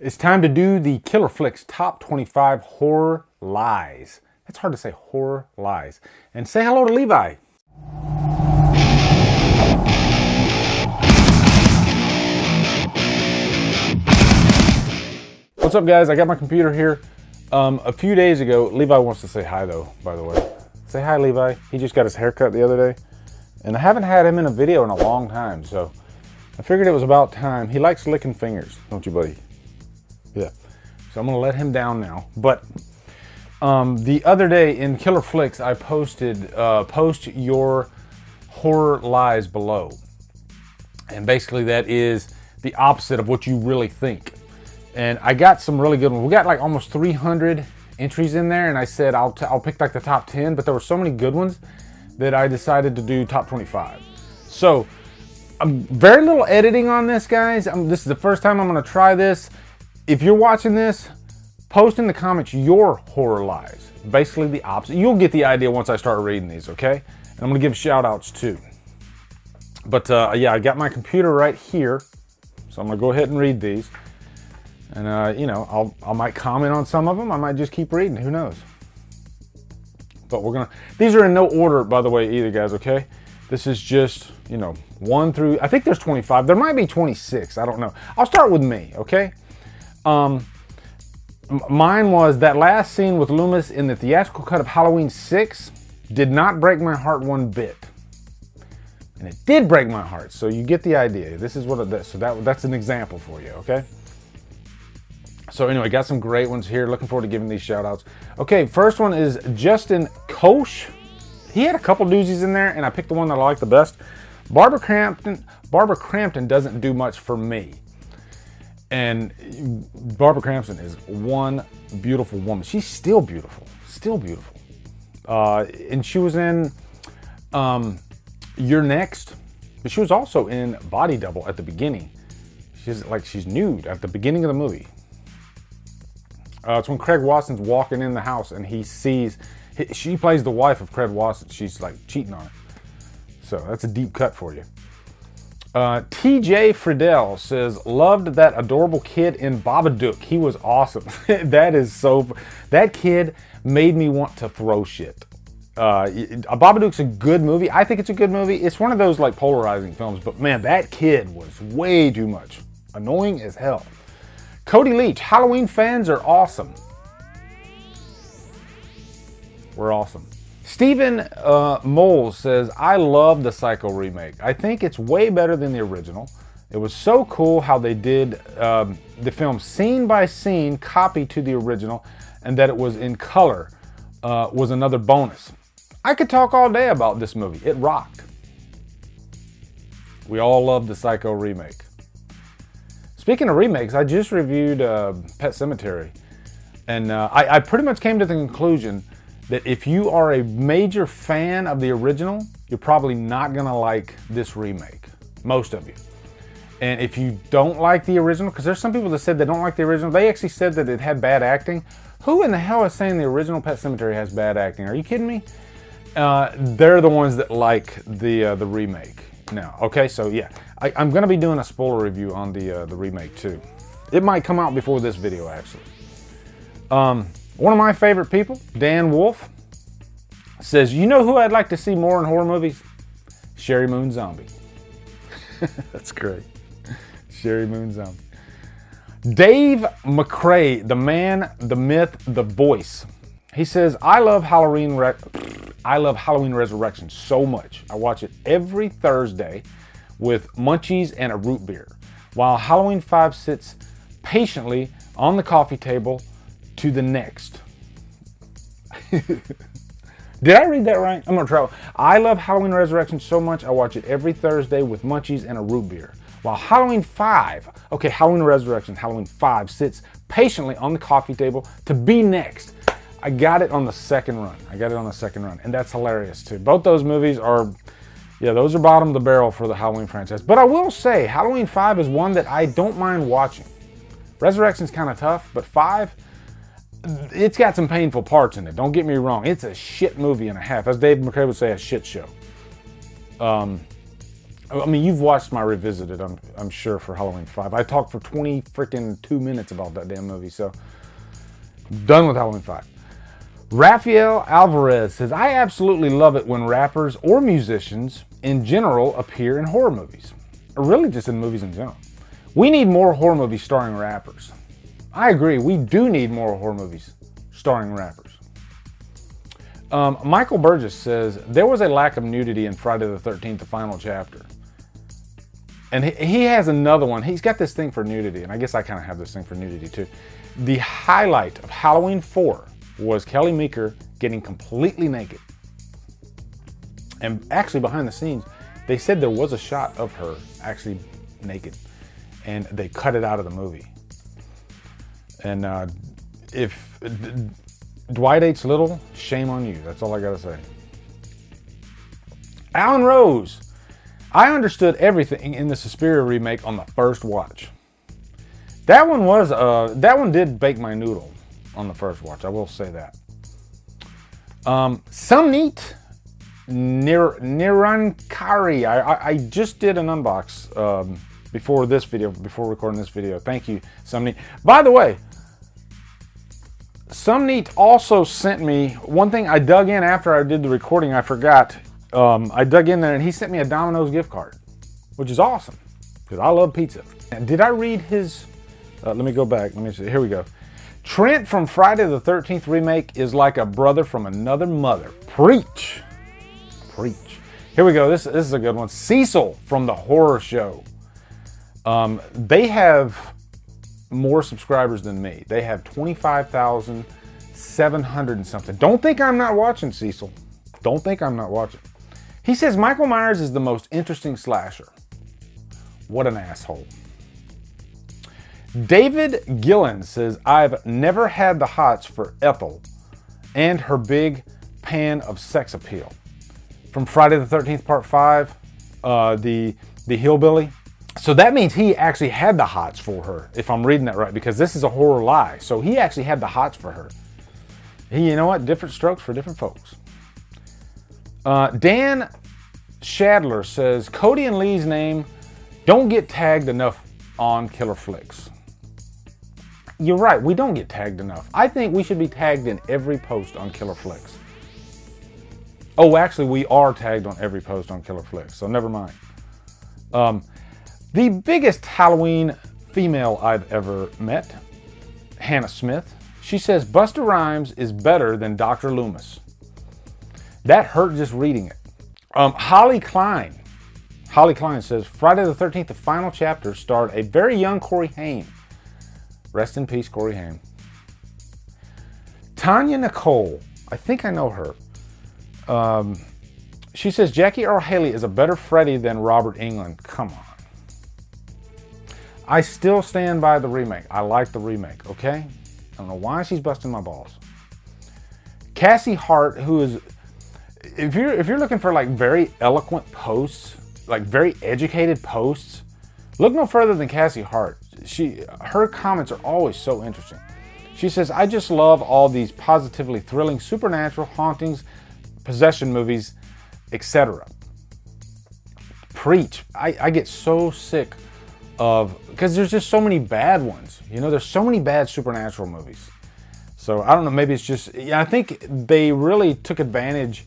It's time to do the Killer Flicks Top 25 Horror Lies. It's hard to say, horror lies. And say hello to Levi. What's up, guys? I got my computer here. A few days ago, Levi wants to say hi, though, by the way. Say hi, Levi. He just got his haircut the other day. And I haven't had him in a video in a long time, so I figured it was about time. He likes licking fingers, don't you, buddy? Yeah. So I'm going to let him down now. But the other day in Killer Flicks, I posted, post your horror lies below. And basically that is the opposite of what you really think. And I got some really good ones. We got like almost 300 entries in there, and I said I'll pick like the top 10, but there were so many good ones that I decided to do top 25. So very little editing on this, guys. This is the first time I'm going to try this. If you're watching this, post in the comments your horror lies. Basically the opposite. You'll get the idea once I start reading these, okay? And I'm going to give shout outs too. But yeah, I got my computer right here, so I'm going to go ahead and read these. And you know, I might comment on some of them. I might just keep reading. Who knows? But we're gonna. These are in no order, by the way, either, guys. Okay. This is just, you know, 1 through. I think there's 25. There might be 26. I don't know. I'll start with me. Okay. Mine was that last scene with Loomis in the theatrical cut of Halloween 6 did not break my heart one bit. And it did break my heart. So you get the idea. This is what it does. So that's an example for you. Okay. So anyway, got some great ones here. Looking forward to giving these shout outs. Okay, first one is Justin Koch. He had a couple doozies in there, and I picked the one that I like the best. Barbara Crampton doesn't do much for me. And Barbara Crampton is one beautiful woman. She's still beautiful, still beautiful. And she was in You're Next, but she was also in Body Double at the beginning. She's nude at the beginning of the movie. It's when Craig Watson's walking in the house and he sees, she plays the wife of Craig Watson. She's like cheating on him. So that's a deep cut for you. TJ Fidel says, loved that adorable kid in Babadook. He was awesome. That kid made me want to throw shit. Babadook's a good movie. I think it's a good movie. It's one of those like polarizing films, but man, that kid was way too much. Annoying as hell. Cody Leach, Halloween fans are awesome. We're awesome. Stephen Moles says, I love the Psycho remake. I think it's way better than the original. It was so cool how they did the film scene by scene copy to the original, and that it was in color was another bonus. I could talk all day about this movie. It rocked. We all love the Psycho remake. Speaking of remakes, I just reviewed Pet Sematary, and I pretty much came to the conclusion that if you are a major fan of the original, you're probably not gonna like this remake, most of you. And if you don't like the original, because there's some people that said they don't like the original, they actually said that it had bad acting. Who in the hell is saying the original Pet Sematary has bad acting? Are you kidding me? They're the ones that like the remake. Now, okay, so yeah, I'm going to be doing a spoiler review on the remake too. It might come out before this video, actually. One of my favorite people, Dan Wolf, says, you know who I'd like to see more in horror movies? Sherry Moon Zombie. That's great. Sherry Moon Zombie. Dave McRae, the man, the myth, the voice. He says, I love Halloween Resurrection so much. I watch it every Thursday with munchies and a root beer, while Halloween 5 sits patiently on the coffee table to the next. Did I read that right? I'm gonna try. I love Halloween Resurrection so much. I watch it every Thursday with munchies and a root beer, while Halloween 5, okay, Halloween Resurrection, Halloween 5 sits patiently on the coffee table to be next. I got it on the second run. And that's hilarious too. Both those movies are, yeah, those are bottom of the barrel for the Halloween franchise. But I will say, Halloween 5 is one that I don't mind watching. Resurrection's kind of tough, but 5, it's got some painful parts in it. Don't get me wrong. It's a shit movie and a half. As Dave McRae would say, a shit show. I mean, you've watched my Revisited, I'm sure, for Halloween 5. I talked for 2 minutes about that damn movie, so done with Halloween 5. Rafael Alvarez says, I absolutely love it when rappers or musicians in general appear in horror movies. Or really just in movies in general. We need more horror movies starring rappers. I agree, we do need more horror movies starring rappers. Michael Burgess says, there was a lack of nudity in Friday the 13th, the final chapter. And he has another one. He's got this thing for nudity, and I guess I kind of have this thing for nudity too. The highlight of Halloween 4 was Kelly Meeker getting completely naked. And actually behind the scenes, they said there was a shot of her actually naked. And they cut it out of the movie. And if Dwight H. Little, shame on you. That's all I gotta say. Alan Rose. I understood everything in the Suspiria remake on the first watch. That one did bake my noodle on the first watch. I will say that. Some neat Nirankari. I just did an unbox before recording this video. Thank you, Sumneat. By the way, Sumneat also sent me one thing. I dug in after I did the recording. I forgot. I dug in there and he sent me a Domino's gift card, which is awesome because I love pizza. And did I read his? Let me go back. Let me see. Here we go. Trent from Friday the 13th remake is like a brother from another mother. Preach. Preach. Here we go. This is a good one. Cecil from the horror show. They have more subscribers than me. They have 25,700 and something. Don't think I'm not watching, Cecil. Don't think I'm not watching. He says Michael Myers is the most interesting slasher. What an asshole. David Gillan says, I've never had the hots for Ethel and her big pan of sex appeal. From Friday the 13th, part 5, the hillbilly. So that means he actually had the hots for her, if I'm reading that right, because this is a horror lie. So he actually had the hots for her. You know what? Different strokes for different folks. Dan Shadler says, Cody and Lee's name don't get tagged enough on Killer Flicks. You're right, we don't get tagged enough. I think we should be tagged in every post on Killer Flicks. Oh, actually, we are tagged on every post on Killer Flicks, so never mind. The biggest Halloween female I've ever met, Hannah Smith. She says Busta Rhymes is better than Dr. Loomis. That hurt just reading it. Holly Klein. Holly Klein says Friday the 13th, the final chapter starred a very young Corey Haim. Rest in peace, Corey Haim. Tanya Nicole. I think I know her. She says Jackie Earle Haley is a better Freddy than Robert Englund. Come on. I still stand by the remake. I like the remake, okay? I don't know why she's busting my balls. Cassie Hart, who is, if you're looking for like very eloquent posts, like very educated posts, look no further than Cassie Hart. Her comments are always so interesting. She says, I just love all these positively thrilling supernatural hauntings, possession movies, etc. Preach. I get so sick of, because there's just so many bad ones. You know, there's so many bad supernatural movies. So I don't know, maybe it's just, I think they really took advantage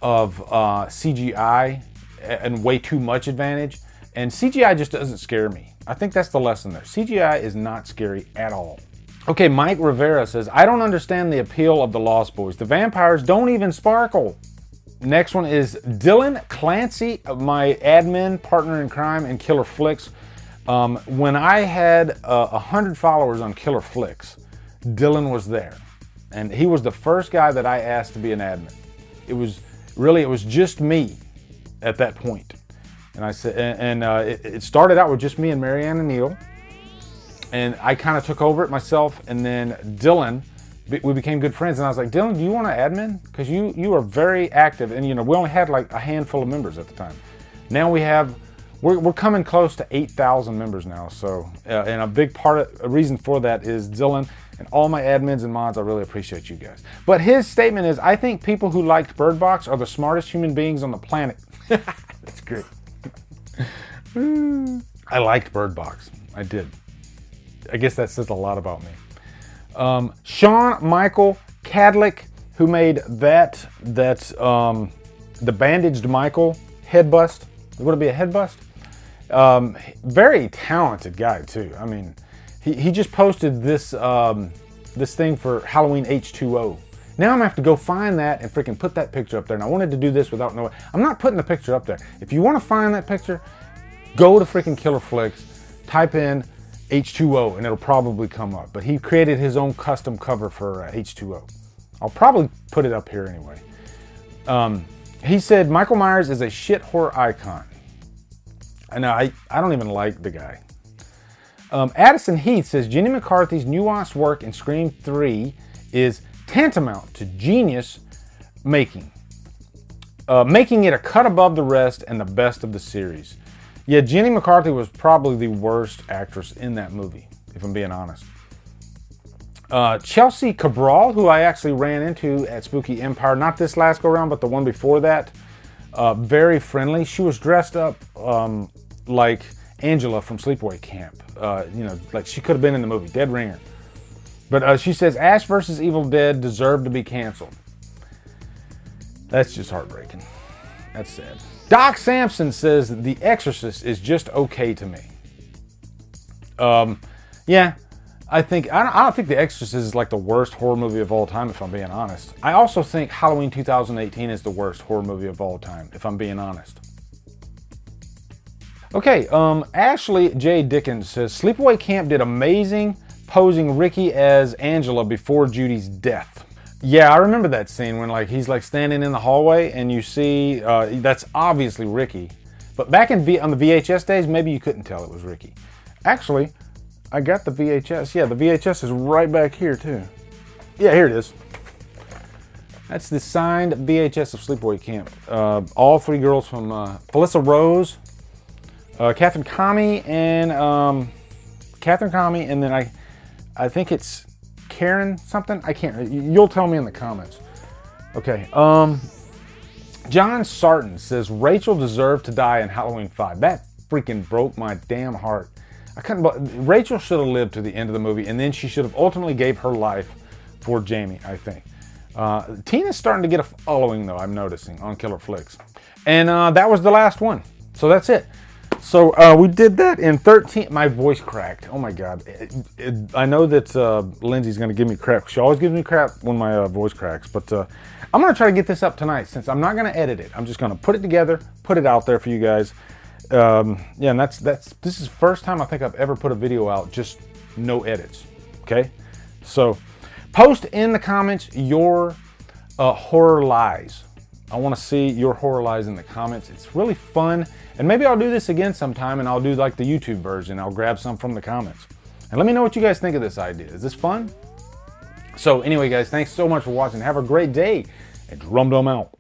of CGI and way too much advantage. And CGI just doesn't scare me. I think that's the lesson there. CGI is not scary at all. Okay, Mike Rivera says, I don't understand the appeal of the Lost Boys. The vampires don't even sparkle. Next one is Dylan Clancy, my admin partner in crime in Killer Flicks. When I had 100 followers on Killer Flicks, Dylan was there. And he was the first guy that I asked to be an admin. It was just me at that point. And I said, it started out with just me and Marianne and Neil. And I kind of took over it myself. And then Dylan, we became good friends. And I was like, Dylan, do you want to admin? Because you are very active. And, you know, we only had like a handful of members at the time. Now we're coming close to 8,000 members now. So, and a big a reason for that is Dylan and all my admins and mods. I really appreciate you guys. But his statement is, I think people who liked Bird Box are the smartest human beings on the planet. That's great. I liked Bird Box. I did. I guess that says a lot about me. Shawn Michael Kadlec, who made the bandaged Michael head bust. Would it be a head bust? Very talented guy too. I mean, he just posted this this thing for Halloween H2O. Now I'm gonna have to go find that and freaking put that picture up there. And I wanted to do this without knowing. I'm not putting the picture up there. If you want to find that picture, go to freaking Killer Flicks, type in H2O, and it'll probably come up. But he created his own custom cover for H2O. I'll probably put it up here anyway. He said Michael Myers is a shit horror icon. And I don't even like the guy. Addison Heath says Jenny McCarthy's nuanced work in Scream 3 is tantamount to genius making. Making it a cut above the rest and the best of the series. Yeah, Jenny McCarthy was probably the worst actress in that movie, if I'm being honest. Chelsea Cabral, who I actually ran into at Spooky Empire, not this last go-round, but the one before that. Very friendly. She was dressed up like Angela from Sleepaway Camp. You know, like she could have been in the movie, Dead Ringer. But she says Ash vs. Evil Dead deserved to be canceled. That's just heartbreaking. That's sad. Doc Samson says The Exorcist is just okay to me. Yeah, I don't think The Exorcist is like the worst horror movie of all time, if I'm being honest. I also think Halloween 2018 is the worst horror movie of all time, if I'm being honest. Okay, Ashley J. Dickens says Sleepaway Camp did amazing posing Ricky as Angela before Judy's death. Yeah, I remember that scene when like he's like standing in the hallway and you see that's obviously Ricky. But back on the VHS days, maybe you couldn't tell it was Ricky. Actually, I got the VHS. Yeah, the VHS is right back here too. Yeah, here it is. That's the signed VHS of Sleepaway Camp. All three girls from Felissa Rose, Catherine Kami, and then I think it's Karen something. I can't. You'll tell me in the comments. Okay. John Sarton says Rachel deserved to die in Halloween 5. That freaking broke my damn heart. Rachel should have lived to the end of the movie, and then she should have ultimately gave her life for Jamie, I think. Tina's starting to get a following, though, I'm noticing, on Killer Flicks. And that was the last one. So that's it. So we did that in 13. My voice cracked. Oh, my God. I know that Lindsay's going to give me crap. She always gives me crap when my voice cracks. But I'm going to try to get this up tonight, since I'm not going to edit it. I'm just going to put it together, put it out there for you guys. Yeah, and this is the first time I think I've ever put a video out, just no edits, okay? So, post in the comments your horror lies. I want to see your horror lies in the comments. It's really fun, and maybe I'll do this again sometime, and I'll do like the YouTube version. I'll grab some from the comments. And let me know what you guys think of this idea. Is this fun? So anyway, guys, thanks so much for watching. Have a great day, and Drumdum out.